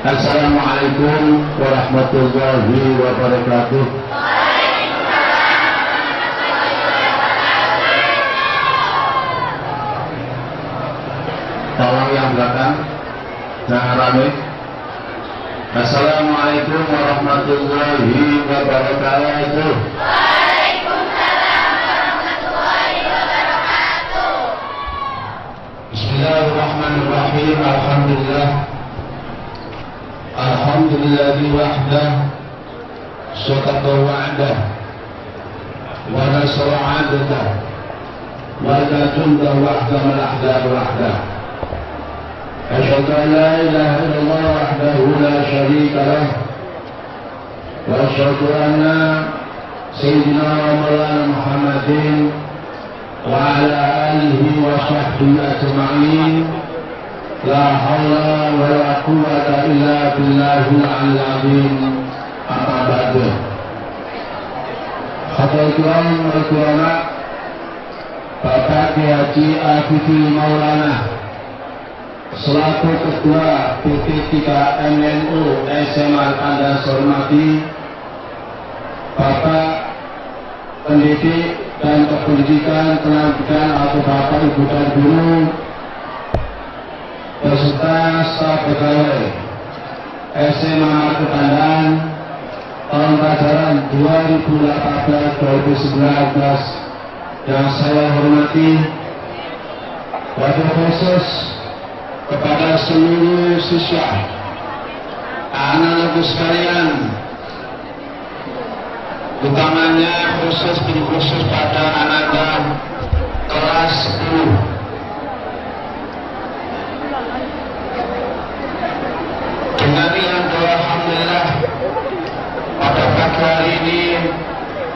Assalamualaikum warahmatullahi wabarakatuh. Tolong yang belakang jangan rame. Assalamualaikum warahmatullahi wabarakatuh. Waalaikumsalam warahmatullahi wabarakatuh. Bismillahirrahmanirrahim. Alhamdulillahi wahdah sadaqa wa'dah wa nasra 'abdah wa junda wahdah mal ahzab wahdah. Asyhadu an la ilaha illallah wahdahu la syarika lah wa asyhadu anna sayyidina wa maulana Muhammadin wa ala alihi wa sahbihi ajma'in. La haula wa la quwwata illa billahil aliyyil azim. Amma ba'du. Hadirin wa ulama, Bapak Kiai Haji Afifi Maulana selaku Ketua PP3 MNU SMA Anda hormati, Bapak Pendidik dan Kependidikan Pendidikan atau Bapak Ibu dan Guru beserta staf pegawai SMA Marketandan tahun pelajaran 2018-2019 yang saya hormati, wabil khusus kepada seluruh siswa, anak-anakku sekalian, utamanya khusus pada anak kelas 10. Dengan yang alhamdulillah pada pagi hari ini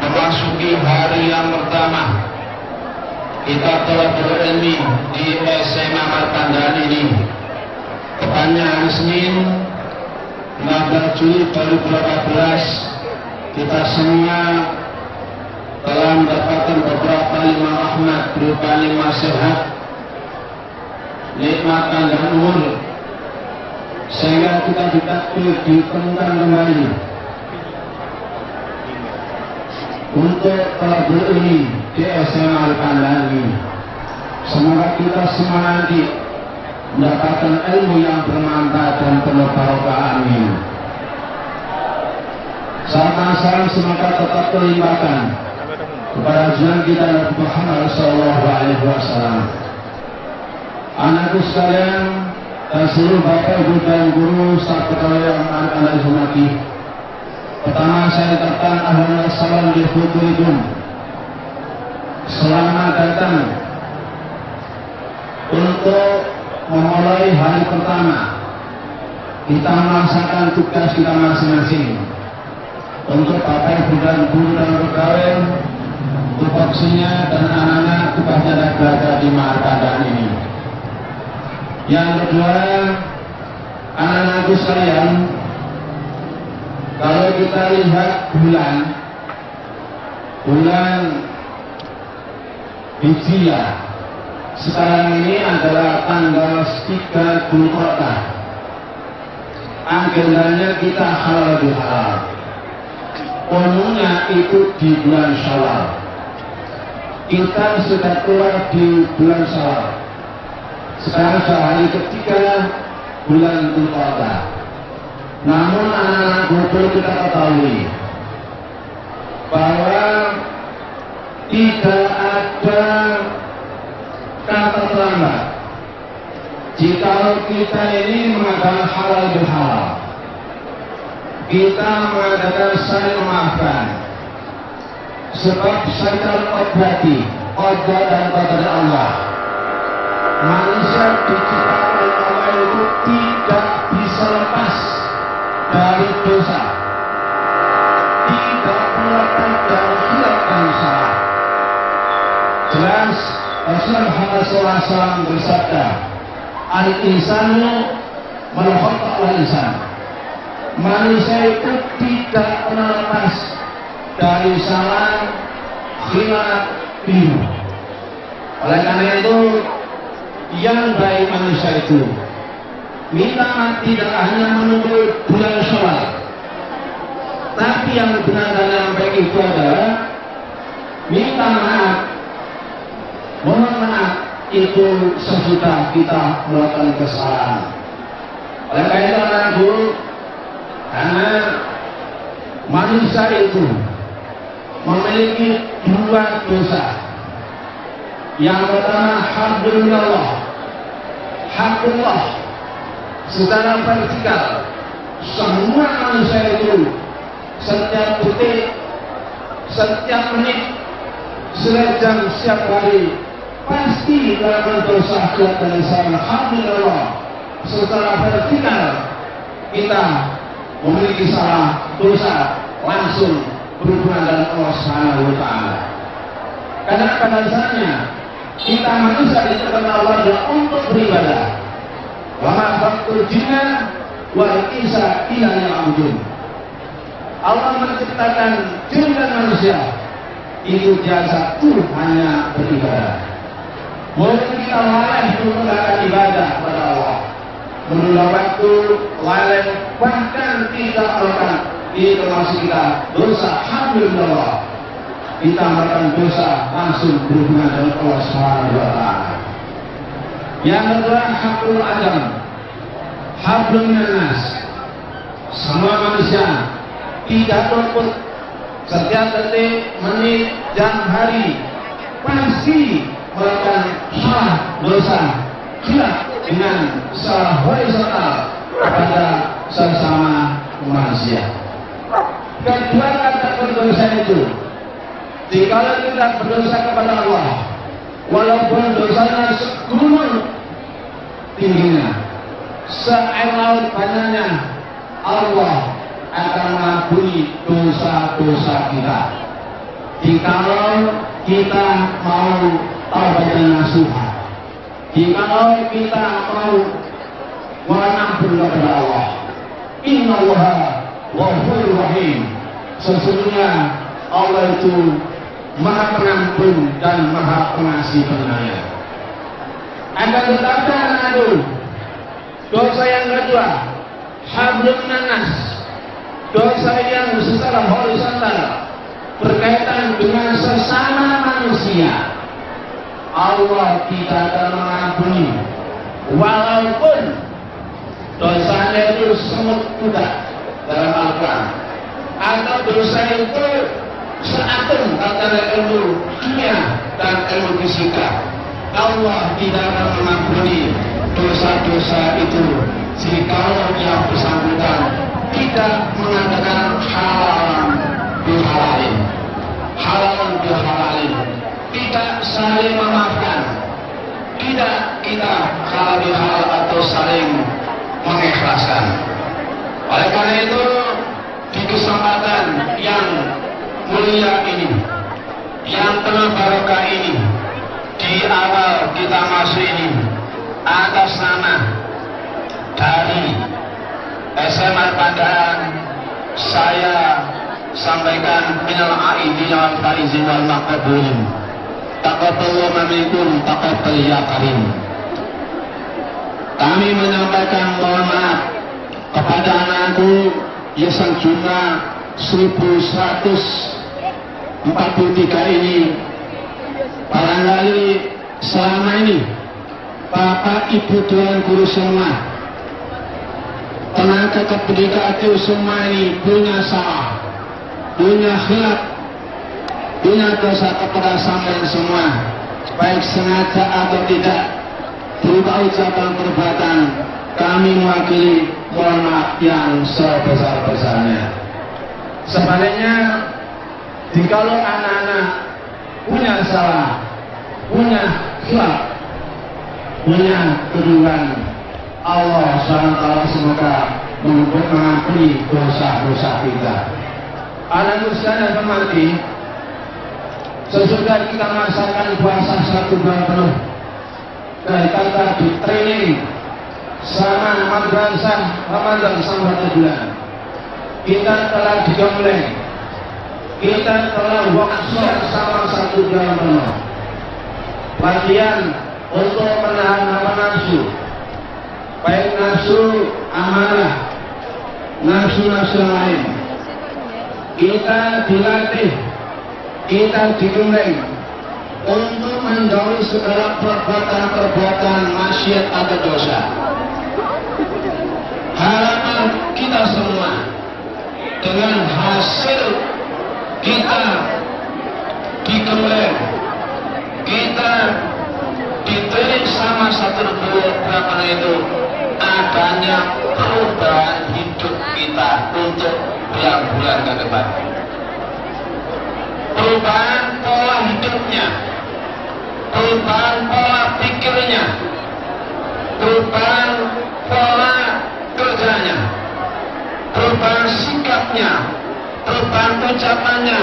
memasuki hari yang pertama kita telah berilmu di SMA Martandan ini. Tepatnya hari Senin 16 Juli 2018 kita semua telah mendapatkan beberapa lima rahmat berupa lima sehat, nikmatan dan umur, sehingga kita ditakdir ditemukan kembali untuk telah berilmu di SMA Martandan ini. Semoga kita semua nanti mendapatkan ilmu yang bermanfaat dan penuh barokah. Amin. Salam semoga tetap terlimpahkan kepada junjungan kita Nabi Muhammad SAW. Anakku sekalian dan seluruh Bapak Ibu dan Guru staf pegawai yang Anda hormati, pertama saya ucapkan ahlan wa sahlan bi hudurikum. Selamat datang untuk memulai hari pertama kita melaksanakan tugas kita masing-masing. Untuk Bapak Ibu dan Guru dan pegawai, tupoksinya dan anak-anak tugasnya dan belajar di Martandan ini. Yang kedua, anak-anakku sekalian, kalau kita lihat bulan Hijriah sekarang ini adalah tanggal 3 Dzulqa'dah. Agendanya kita halal bihalal. Umumnya itu di bulan Syawal. Kita sudah keluar di bulan Syawal. Sekarang sudah hari ketiga bulan Dzulqa'dah. Namun anak-anak perlu kita ketahui bahwa tidak ada kata terlambat jika kita ini mengadakan halal bihalal. Kita mengadakan saling memaafkan, sebab syaitan obati qadar dan qadar Allah. Manusia diciptakan oleh Allah itu tidak bisa lepas dari dosa, tidak lepas dari hilangkan salah. Jelas Rasulullah Muhammad SAW bersabda, al-insanu man khata'a al-insan. Manusia itu tidak pernah lepas dari salah, khilaf, biru. Oleh karena itu, yang baik manusia itu Minta maaf tidak hanya menunggu bulan Syawal, tapi yang benar dan yang baik itu adalah minta maaf, mohon maaf itu sesudah kita melakukan kesalahan. Oleh karena itu anakku, karena manusia itu memiliki dua dosa. Yang pertama hablullah, hakullah. Secara vertikal, semua manusia itu setiap detik, setiap menit, setiap jam, setiap hari pasti melakukan dosa dan salah. Alhamdulillah, secara vertikal kita memiliki salah dosa langsung berhubungan dengan Allah Subhanahu wa Ta'ala. Karena pada dasarnya kita manusia diciptakan Allah untuk beribadah. Wa ma khalaqtul jinna wal insa illa liya'budun. Allah menciptakan jin dan manusia itu jasa hanya beribadah. Mungkin kita lalai untuk melakukan ibadah kepada Allah, menunda waktu, lalai, bahkan tidak melakukan itu masih kita dosa. Alhamdulillah kita melakukan dosa langsung berhubungan dengan Allah Subhanahu wa Ta'ala. Yang kedua hakul adam, hablum minas. Semua manusia tidak luput setiap detik, menit, jam, hari pasti melakukan salah dosa khilaf dengan salah horizontal kepada sesama manusia. Kedua kata berdosa itu, jika kita berdosa kepada Allah, walaupun dosanya segunung tingginya, seair laut banyaknya, Allah akan mengampuni dosa-dosa kita. Jikalau kita mau taubat dan nasuha, jikalau kita mau mengampun kepada Allah, innallaha ghafurur rahim. Sesungguhnya Allah itu Maha Pengampun dan Maha Pengasih Penyayang. Akan tetapi anak-anakku, dosa yang kedua, hablum nanas, dosa yang secara horizontal berkaitan dengan sesama manusia. Allah tidak akan mengampuni walaupun dosanya itu semut kuda dalam Al-Quran, atau dosa itu seatom antara ilmu kimia dan ilmu fisika. Allah tidak akan mengampuni dosa-dosa itu jika yang bersangkutan tidak mengatakan halalan bihalalin, halalan bihalalin, tidak saling memaafkan, tidak kita halal bihalal atau saling mengikhlaskan. Oleh karena itu di kesempatan yang mulia ini, yang penuh barokah ini, di awal kita masuk ini, atas nama dari SMA Pandaan, saya sampaikan minal aidin wal faizin wal maqbulin, taqabbalallahu minkum taqabbal ya karim. Kami menyampaikan mohon maaf kepada anakku yang jumlah 1143 ini. Barangkali selama ini Bapak Ibu Tuan Guru semua, tenaga kependidikan itu semua ini punya salah, punya khilaf, punya dosa kepada sampean semua, baik sengaja atau tidak, berupa ucapan perbuatan. Kami mewakili mohon maaf yang sebesar-besarnya. Sebaliknya, jikalau anak-anak punya salah, punya khilaf, punya kedudukan, Allah SWT semoga mengampuni dosa-dosa kita. Anak usia yang mati, sesudah kita merasakan puasa 1 bulan penuh, dan kita di training sama madrasah Ramadan selama 1 bulan, kita telah digembleng, kita telah workshop sama 1 bulan penuh, latihan untuk menahan hawa nafsu, baik nafsu amarah, nafsu-nafsu lain. Kita dilatih, kita dibimbing untuk menjauhi segala perbuatan-perbuatan maksiat atau dosa. Harapan kita semua dengan hasil kita digembleng, kita diberi sama satu berapa itu adanya perubahan hidup kita untuk bulan-bulan ke depan. Perubahan pola hidupnya, perubahan pola pikirnya, perubahan pola kerjanya, perubahan sikapnya, perubahan ucapannya,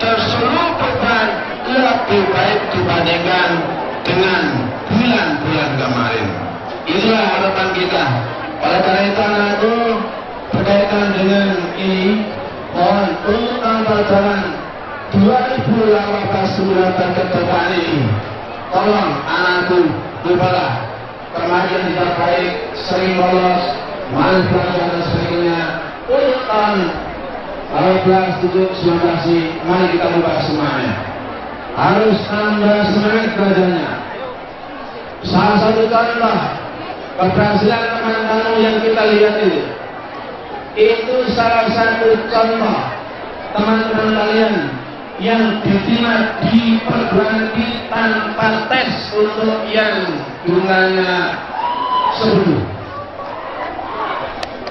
dan seluruh perubahan lebih baik dibandingkan dengan bulan-bulan kemarin. Itulah harapan kita. Oleh karena itu anakku, berkaitan dengan ini, mohon untuk pelajaran 2018 ke depan ini, tolong anakku lupalah kemajuan tidak baik, sering bolos, malas belajar dan sebagainya. Untuk tahun 18, 17, 19 ini, mari kita ubah semuanya. Harus tambah semangat belajarnya. Salah satu contoh keberhasilan teman-teman yang kita lihat itu salah satu contoh teman-teman kalian yang diterima di perguruan tinggi tanpa tes untuk yang jumlahnya 10.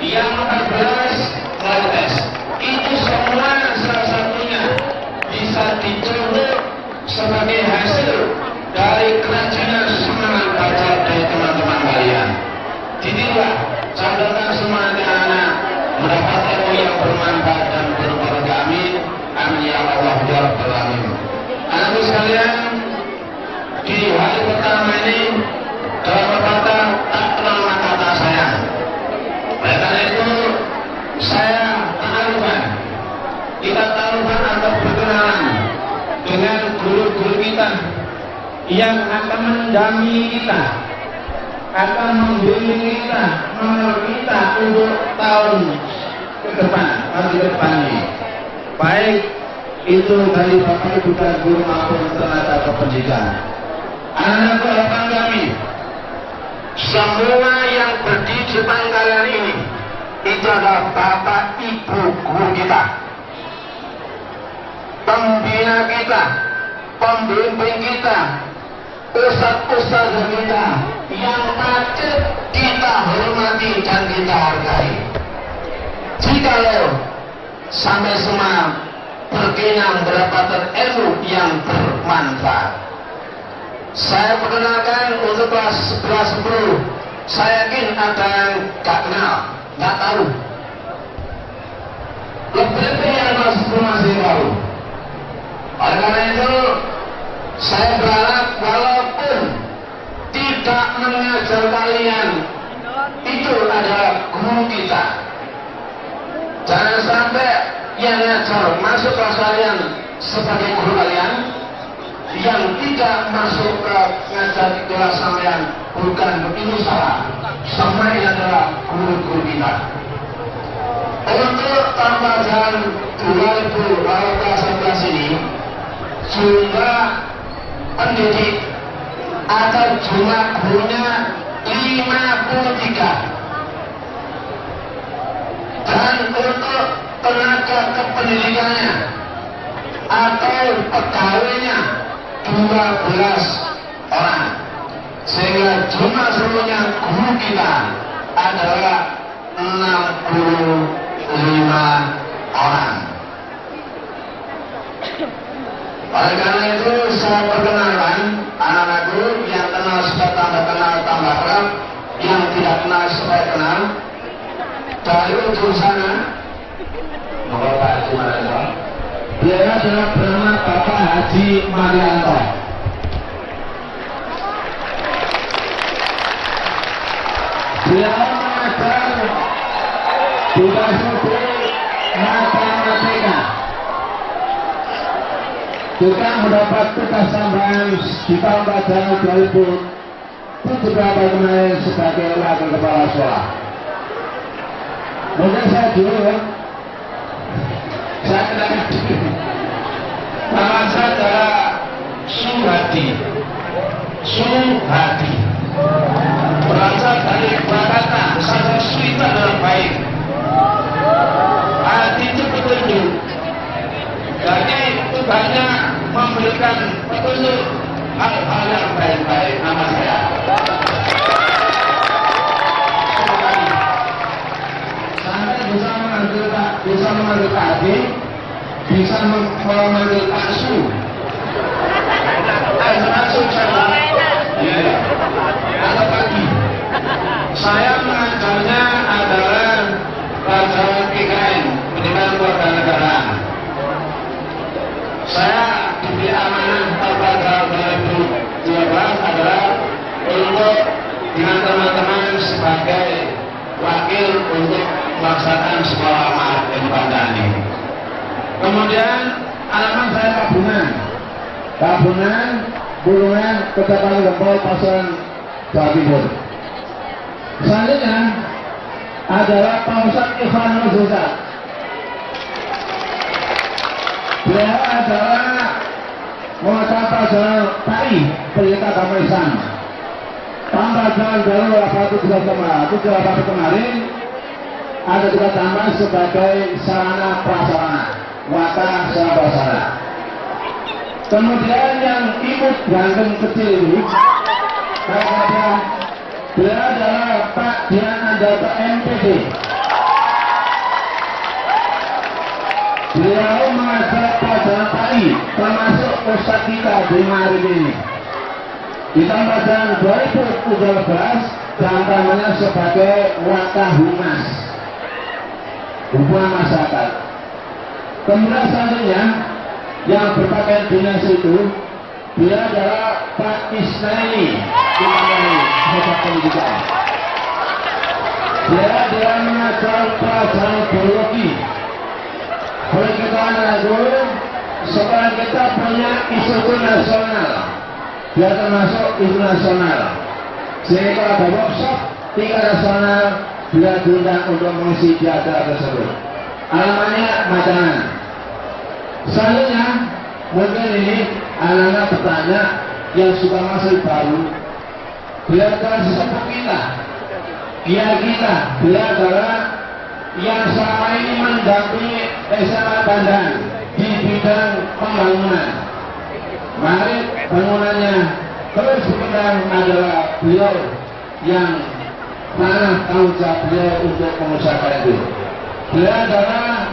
Yang 14 melalui tes. Itu semua salah satunya bisa dicontoh sebagai hasil dari kerajinan semangat baca dari teman-teman kalian. Jadilah catatan semua anak-anak mendapat ilmu yang bermanfaat dan berbarokah. Amin. Amin ya Allah ya Rabbal Alamin. Anakku sekalian, di hari pertama ini dalam pepatah tak kenal kata sayang. Oleh karena itu saya taruhkan, kita taruhkan atau berkenalan dengan guru-guru kita yang akan mendampingi kita, akan membimbing kita, mengenal kita untuk tahun ke depan, tahun ke depan ini. Baik itu dari Bapak Ibu dan guru maupun tenaga kependidikan. Anak-anak harapan kami, semua yang berdiri di depan kalian ini, itu adalah Bapak Ibu guru kita, pembina kita, pembimbing kita, ustaz-ustaz kita yang patut kita hormati dan kita hargai. Jikalau sampai semua berkenan mendapatkan ilmu yang bermanfaat, saya perkenalkan untuk kelas 11-10. Saya yakin ada yang gak kenal, gak tahu. Lebih yang kelas 10 masih tahu. Oleh karena itu, saya berharap walaupun tidak mengajar kalian, itu adalah guru kita. Jangan sampai yang ngajar masuk kelas kalian sebagai guru kalian, yang tidak masuk ke ngajar di kelas kalian bukan begitu salah. Semua ini adalah guru-guru kita. Untuk tambahan 2018 ini, jumlah pendidik atau jumlah gurunya 53. Dan untuk tenaga kependidikannya atau pegawainya 12 orang, sehingga jumlah seluruhnya guru kita adalah 65 orang. Oleh karena itu saya perkenalkan anak-anakku yang kenal supaya tambah kenal, yang tidak kenal supaya kenal. Dari ujung sana, Bapak Haji Marianto, beliau adalah bernama Bapak Haji Marianto. Beliau mengajar di SD Matematika. Juga mendapat tugas tambahan di tahun pelajaran 2017 itu juga bagaimana sebagai wakil kepala sekolah. Mungkin saya dulu ya, saya kenalkan dulu. Nama saya adalah Suhadi. Suhadi berasal dari kata saja suita dalam baik. Hati itu petunjuk. Jadi tugasnya memberikan petunjuk hal-hal yang baik-baik. Nama saya sampai bisa mengambil kaki, bisa mengambil paksu. Masuk saya. Iya. Atau pagi. Saya mengajarnya adalah pelajaran PKN, pendidikan kewarganegaraan. Saya diberi amanah pada 2012 adalah untuk dengan teman-teman sebagai wakil untuk melaksanakan sekolah Ma'arif Bandani. Kemudian alamat saya Kabunan, Bulungan, Kecamatan Gempol, Pasaran, Jawa Timur. Selanjutnya adalah Pak Ustadz Ikhwanul Zuzat. Beliau adalah mengucap pelajaran TAI, Pendidikan Agama Islam. Pembelajaran baru 871 kemarin ada juga tambah sebagai sarana prasarana, wata sarana. Kemudian yang imut ganteng kecil ini, beliau adalah Pak Dian Andata MPD. Beliau mengajar pelajaran TAI, termasuk Ustadz kita di Ma'arif ini. Di tahun pelajaran 2013, dan namanya sebagai Wata Humas, hubungan masyarakat. Kemudian selanjutnya, yang berpakaian dinas itu, dia adalah Pak Isnaini di Pusat Pendidikan. Dia mengajar pelajaran biologi. Oleh kita itu, sekolah kita punya isu nasional. Dia termasuk isu nasional. Jadi kalau ada workshop tingkat nasional, dia diundang untuk mengisi di acara tersebut. Alamannya Majangan. Selanjutnya, mungkin ini anak-anak bertanya yang suka masih baru. Beliau adalah sesepuh kita. Beliau adalah yang selama ini mendampingi SMA Bandan di bidang pembangunan. Mari bangunannya terus berkembang adalah beliau yang mana tanggung jawab beliau untuk mengusahakan itu. Beliau adalah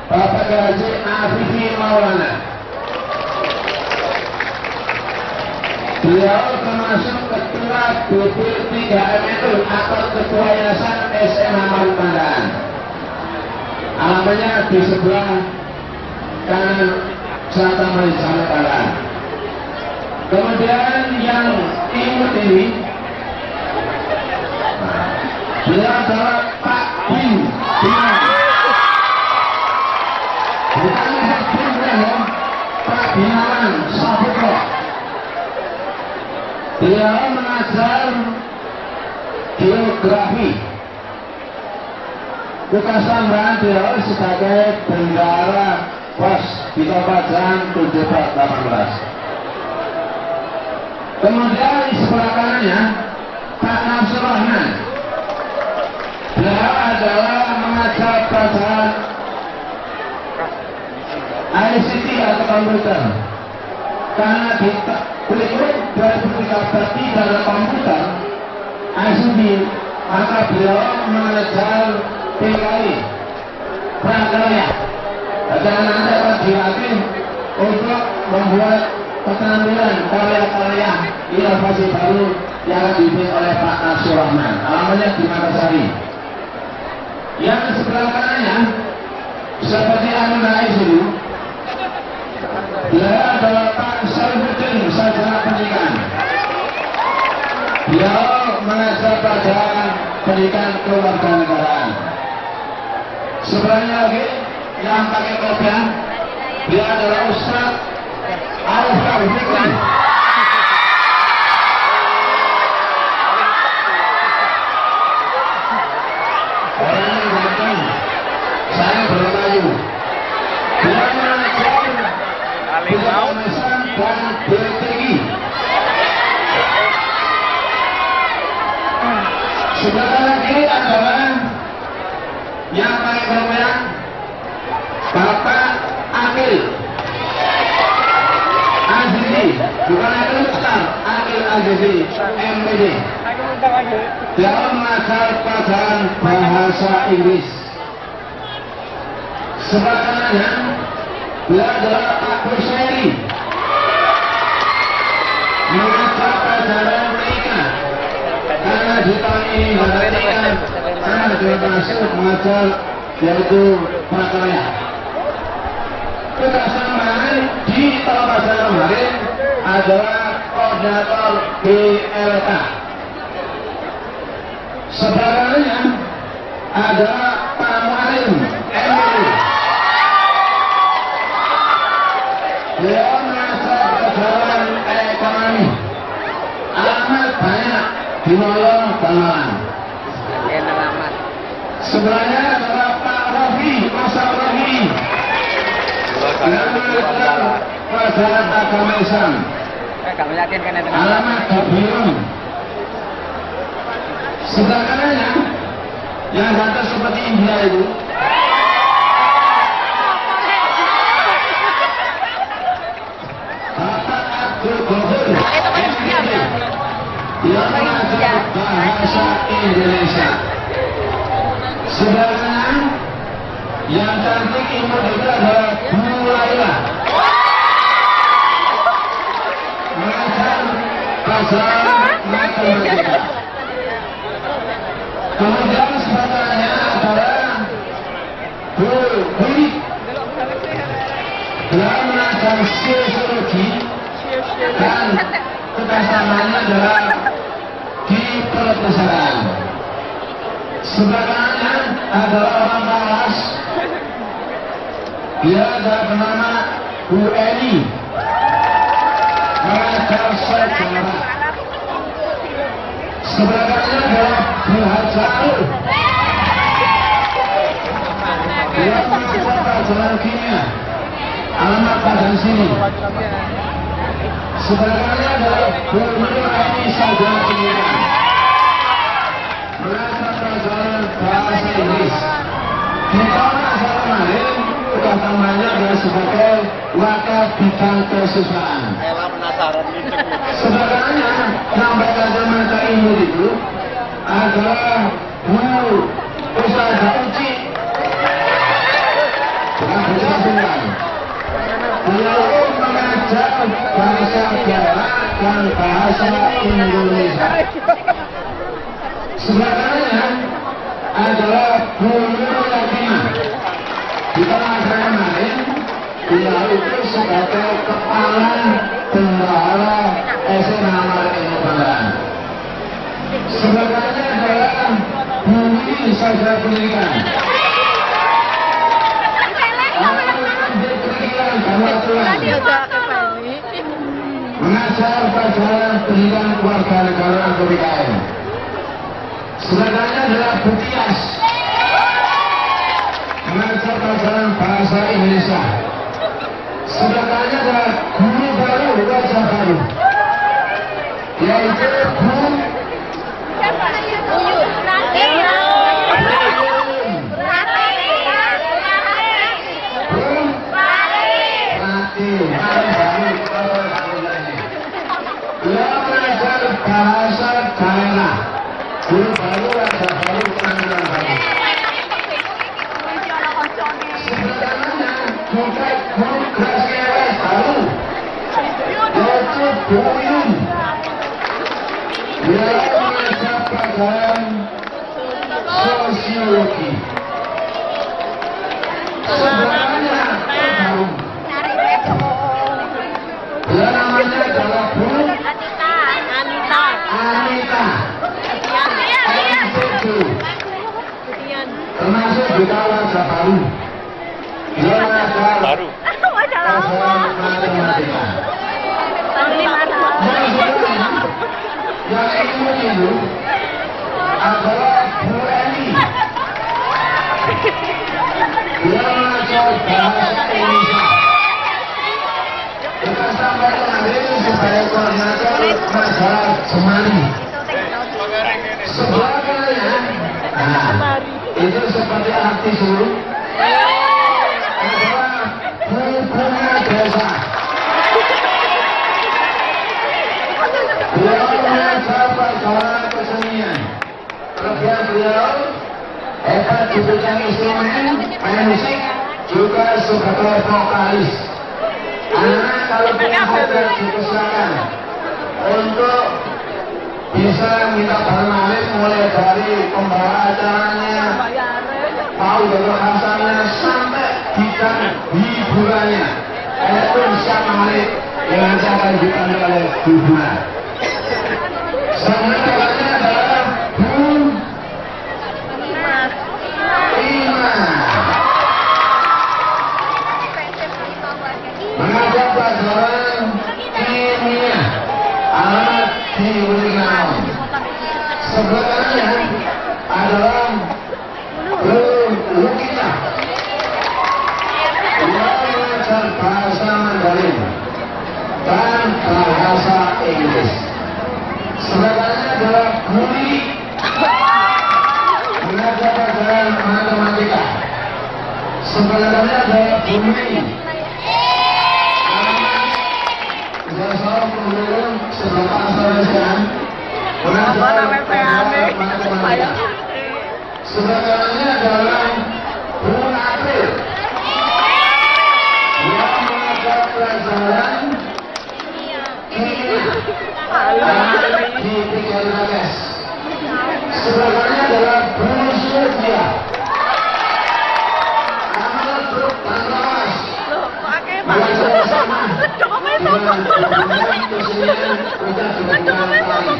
Bapak Haji Afifi Maulana. Beliau termasuk ketua BP3MNU atau ketua Yayasan SMA Bandan. Alamatnya di sebelah kanan selatan Malaysia Barat. Kemudian yang imut ini, beliau adalah Pak Bin. Pak Binawan Saputra. Beliau mengajar geografi. Tugas tambahan beliau sebagai bendahara pos di Kabupaten 1718. Kemudian di sebelah kanannya Pak Nafsur Rahman. Beliau adalah mengajar pelajaran ICT atau komputer. Karena beliau 2013 dalam komputer ICT, maka beliau mengajar PKI prakarya. Jangan Anda berhati untuk membuat keterampilan karya-karya inovasi baru yang dipimpin oleh Pak Nafsur Rahman. Alamatnya di Makassari. Yang sebelah kanannya seperti Anu Rais itu, dia adalah Pak Sarifudin Sarjana Pendidikan. Dia mengajar pelajaran pendidikan kewarganegaraan. Sebelahnya lagi yang pakai kopiah, dia adalah Ustadz Alfa Fikri. Kemudian Bapak Akil Azizi, bukan Akil Mukhtar, Akil Azizi, MPD. Dalam mengajar pelajaran bahasa Inggris. Sebagainya, beliau adalah Pak Kusmeri, mengajar pelajaran menikah. Karena di tahun ini menikah, karena dia masuk mengajar yaitu prakarya. Kesamaan di tahun pelajaran kemarin adalah koordinator BLK. Sebagainya adalah Pak Mualim MU. Beliau mengajar pelajaran ekonomi. Amat banyak di Nolong Banglalan. Sebelahnya adalah Pak Rofi, Masa Rofi. Beliau mengajar pelajaran agama Islam. Alamat di Biung. Sebagainya yang kata seperti India itu. Bapak Abdul Ghafur yang mengajar bahasa Indonesia. Sebagainya yang cantik imut itu adalah Bu Laila, mengajar pelajaran matematika. Kemudian sebagainya adalah Bu Budi, beliau mengajar sosiologi dan kebersamanya adalah di perpustakaan. Sebagainya adalah orang Malas, dia adalah bernama Bu Eni, mengajar sejarah. Sebagainya adalah Bu Hajar, dia mengajar pelajaran kimia. Alamat pada sini. Sebagainya adalah Bu Nurani Saudara Kimia, mengajar pelajaran bahasa Inggris. Di tahun asal kemarin sudah namanya adalah sebagai wakil bidang kesiswaan. Sebagainya yang belajar mata ilmu itu adalah Bu Ustazah Uci, bukan Ustazah Tunggal. Beliau mengajar bahasa Jawa dan bahasa Indonesia. Sebagainya adalah Bu Nur Yatimah. Di tengah kemarin, beliau itu sebagai kepala bendahara SMA Martino Banglalan. Sebagainya adalah Bu Wini Sarjana Pendidikan. Mengajar pelajaran pendidikan keluarga negaraan PPKN. Sebagainya adalah Bu Tias, mengajar pelajaran bahasa Indonesia. Sebagainya adalah guru baru wajah baru, yaitu Bu beliau mengajar bahasa daerah. Guru baru wajah baru penampilan baru. Sebagainya juga guru Gracia baru, yaitu Bu Yun. Beliau mengajar pelajaran sosiologi. Sebagainya baru. Beliau namanya adalah Bu Anita. Termasuk juga wajah baru. Dia mengajar pelajaran matematika. Yang ilmu itu adalah Bu Eni. Dia mengajar bahasa Indonesia. Kita sampai kemarin sebagai koordinator masalah Semani. Sebagainya, itu seperti artis dulu. Adalah bunga desa. Beliau mengajar pelajaran kesenian. Kelebihan beliau hebat di bidang instrumen, main musik, juga sebagai vokalis. Anak kalau punya hotel dipersilakan untuk bisa minta bermain mulai dari pembawa acaranya, tahu dari khasannya sampai bidang hiburannya. Itu siap menarik yang akan dipandu oleh hiburan. Selanjutnya adalah Bu Ima. Mengajar pelajaran kimia alat kimia. Sebelumnya adalah Lukita. Dia mengajar bahasa Mandarin dan bahasa Inggris. Sebelumnya adalah Budi mengajar pelajaran matematika. Sebelumnya adalah Bumi. Saya menurun seberapa asal-asalan mengajar matematika. Sebelumnya adalah Bung April yang mengajar pelajaran kimia di Pikiran. Sebelumnya adalah Bu Sylvia anak truk Tantas mengajar bersama dengan kesenian udah dilakukan.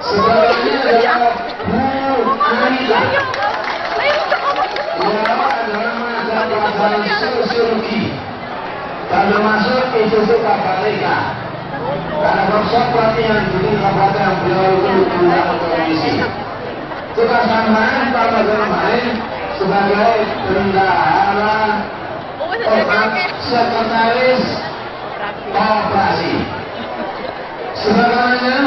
Sebelumnya adalah Bu Anita yang adalah mengajar pelajaran sosiologi dan termasuk institusi Kabareka. Karena workshop pelatihan di kabupaten yang beliau itu diundang untuk komisi. Tugas tambahan pada kemarin sebagai bendahara sekretaris koperasi. Sebagainya,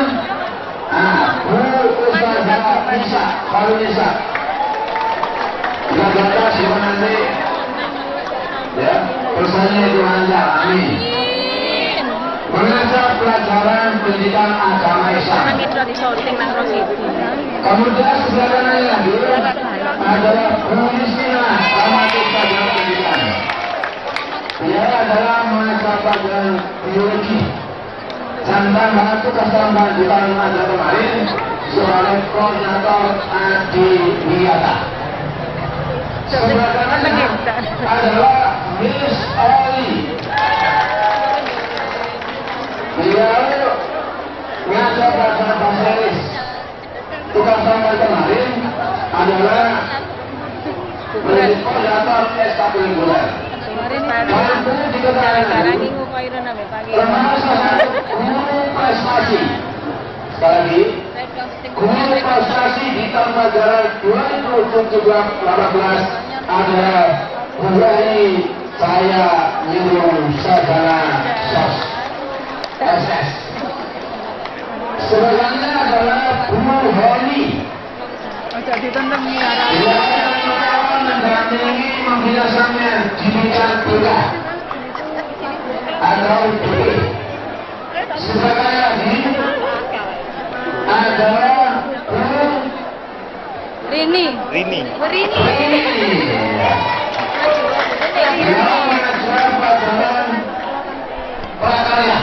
Bu Ustazah Nisa, Baru Nisa, jaga siapa nanti, ya, pesannya dilancar, amin. Mengajar pelajaran pendidikan agama Islam. Kemudian sebelahnya lagi adalah Bu Yustina, Amatir Pelajaran Pendidikan. Dia adalah mengajar pelajaran biologi. Dan tambahan tugas tambahan di tahun ajar kemarin sebagai koordinator Adi Wiyata. Sebelahnya adalah Miss Oli. Beliau mengajar pelajaran bahasa Inggris. Tugas tambahan kemarin adalah menjadi koordinator SK reguler. Mampu diketahui termasuk guru prestasi. Sekali lagi, guru prestasi di tahun ajaran 2017-18 adalah Burai saya Nurul Sadara SOS. SS. Sebelumnya adalah Bu Holi. Yang mendampingi pembiasannya di bidang kuliah atau BE. Sebelumnya lagi adalah Bu Rini. yang mengajar pelajaran prakarya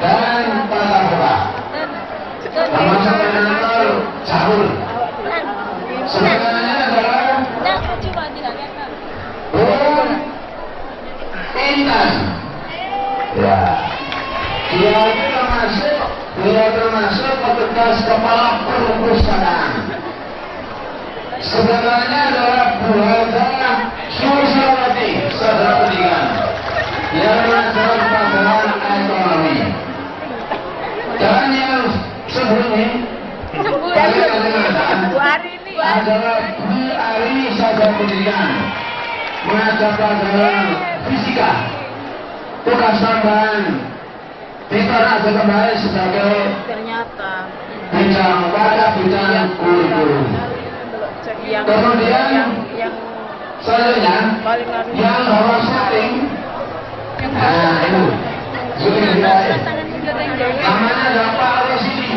dan tata boga termasuk koordinator Jahul. Sebelumnya adalah Bung Intan. Ya, dia termasuk petugas kepala perpustakaan. Sebelumnya adalah Bu Haja Susiawati, saudara pendidikan yang mengajar pelajaran ekonomi. Dan yang sebelumnya adalah Bu Ari saudara pendidikan mengajar pelajaran fisika. Tugas tambahan kita ada kembali sebagai bidang pada bidang kurikulum. Kemudian yang selanjutnya paling harus yang harus syuting. Nah itu syuting kita. Namanya adalah Pak Rosidi.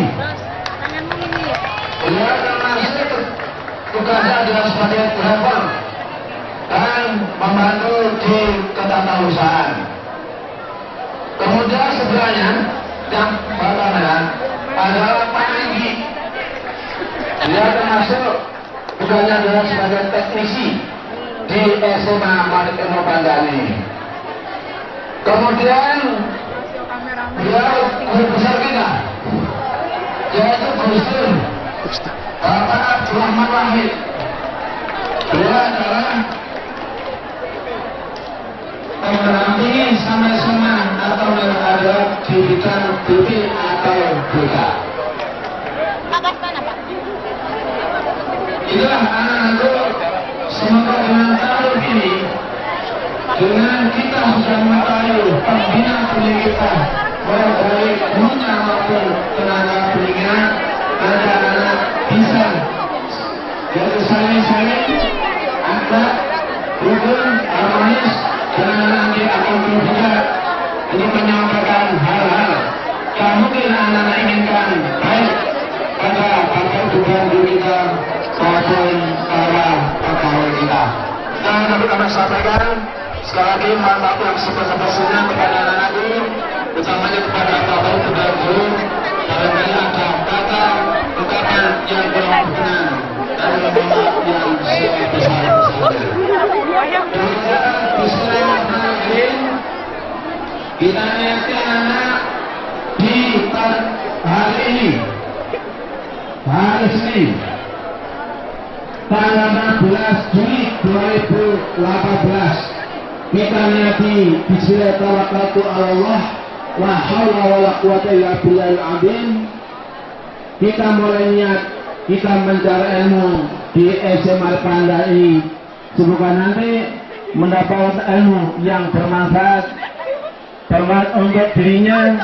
tanganmu ini ya. Dia termasuk tugasnya adalah sebagai driver dan membantu di ketatausahaan. Kemudian sebelahnya yang belakangan adalah Pak Rigi. Dia termasuk tugasnya adalah sebagai teknisi di SMA Malik Ilmu Bandani. Kemudian beliau guru besar kita, yaitu Gus Dur, Bapak Abdul Rahman Wahid. Beliau adalah pendamping sama-sama atau yang ada di bidang BB atau BK. Itulah anak-anakku, semoga dengan tahun ini, dengan kita sudah mengetahui pembina pendidik kita, baik dari gurunya maupun tenaga pendidikan, anak-anak bisa yaitu saling-saling ada rukun, harmonis, dan nanti akan berbicara untuk menyampaikan hal-hal yang mungkin anak-anak inginkan baik pada bukan diri kita maupun para pegawai kita. Dan dapat kami sampaikan sekali lagi mohon maaf yang sebesar-besarnya kepada anak-anak ini, utamanya kepada Bapak Ibu dan Guru. Barangkali ada kata ungkapan yang kurang berkenan dan mohon maaf yang sebesar-besarnya. Kemudian bismillahirrahmanirrahim, kita niatkan anak di hari ini, hari Senin, tanggal 16 Juli 2018. Kita niati bismillah tawakkaltu ala Allah la haula wala quwata illa billahil azim. Kita mulai niat, kita mencari ilmu di SMA Panda ini. Semoga nanti mendapat ilmu yang bermanfaat untuk dirinya,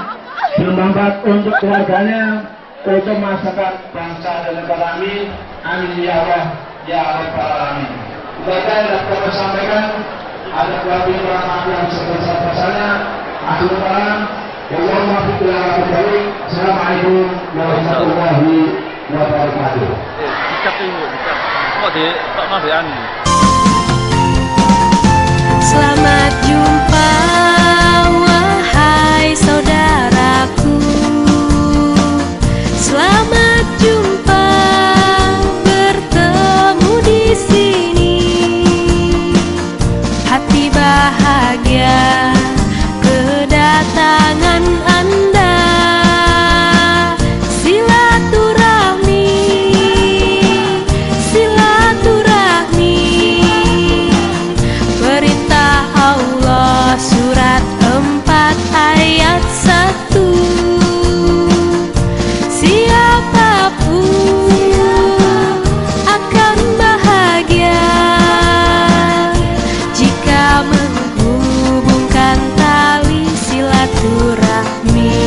bermanfaat untuk keluarganya, untuk masyarakat bangsa dan negara kami. Amin ya Allah ya rabbal alamin. Mereka yang dapat sampaikan ada kelebihan yang sebesar-besarnya. Assalamualaikum warahmatullahi wabarakatuh. Selamat jumpa wahai saudaraku. Selamat jumpa bertemu di sini. Hati bahagia kedatangan Anda. Silaturahmi, silaturahmi. Perintah Allah surat 4 ayat 1. Siapapun akan bahagia jika menghubungkan tali silaturahmi.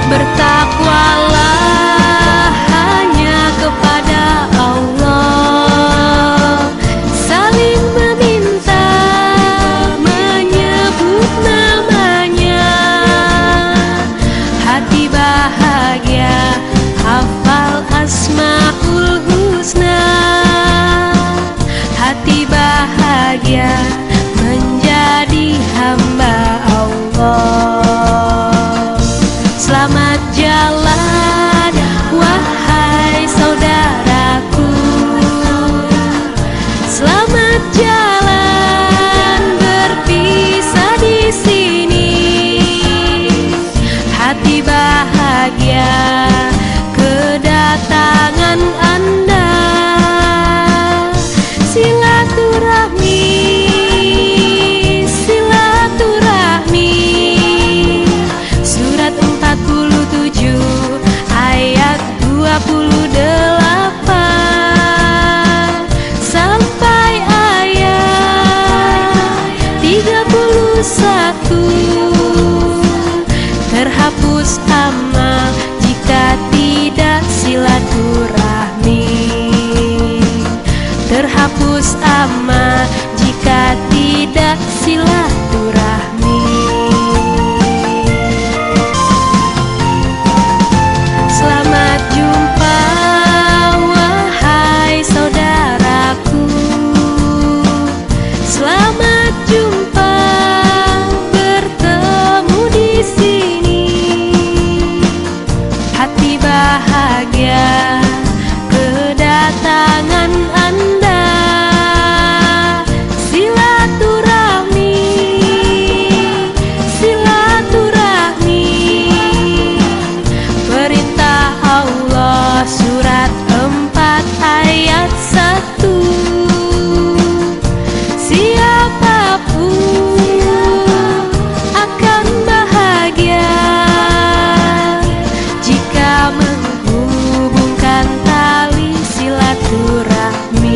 Bertakwalah hanya kepada Allah, saling meminta, menyebut namanya. Hati bahagia, hafal asmaul husna. Hati bahagia menjadi hamba Allah. Selamat jalan wahai saudaraku. Selamat jalan berpisah di sini. Hati terhapus amal jika tidak silaturahmi. Selamat jumpa wahai saudaraku, selamat jumpa bertemu di sini. Hati bahagia kedatangan Anda, silaturahmi, silaturahmi. Perintah Allah surat 4 ayat 1. Siapapun akan bahagia jika menghubungkan tali silaturahmi.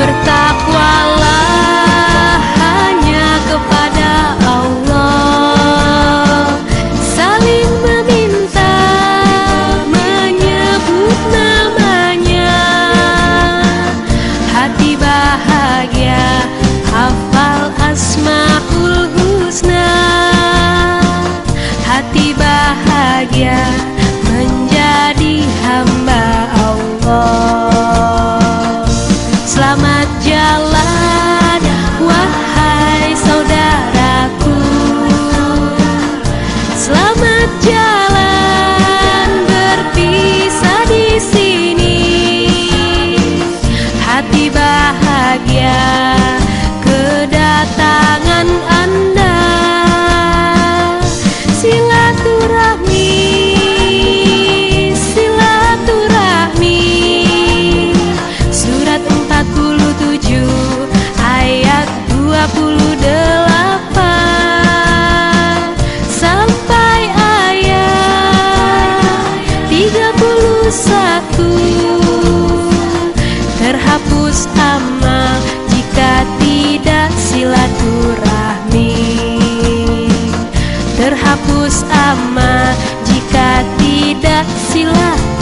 Bertakwalah hanya kepada Allah, saling meminta, menyebut namanya. Hati bahagia hafal asmaul husna, hati bahagia menjadi hamba Allah. Selamat jalan wahai saudaraku, selamat jalan berpisah di sini. Hati bahagia kedatangan Anda, silaturahmi, silaturahmi. Surat 47 ayat 28 sampai ayat 31. Terhapus amal jika tidak silaturahmi, terhapus amal jika tidak silaturahmi.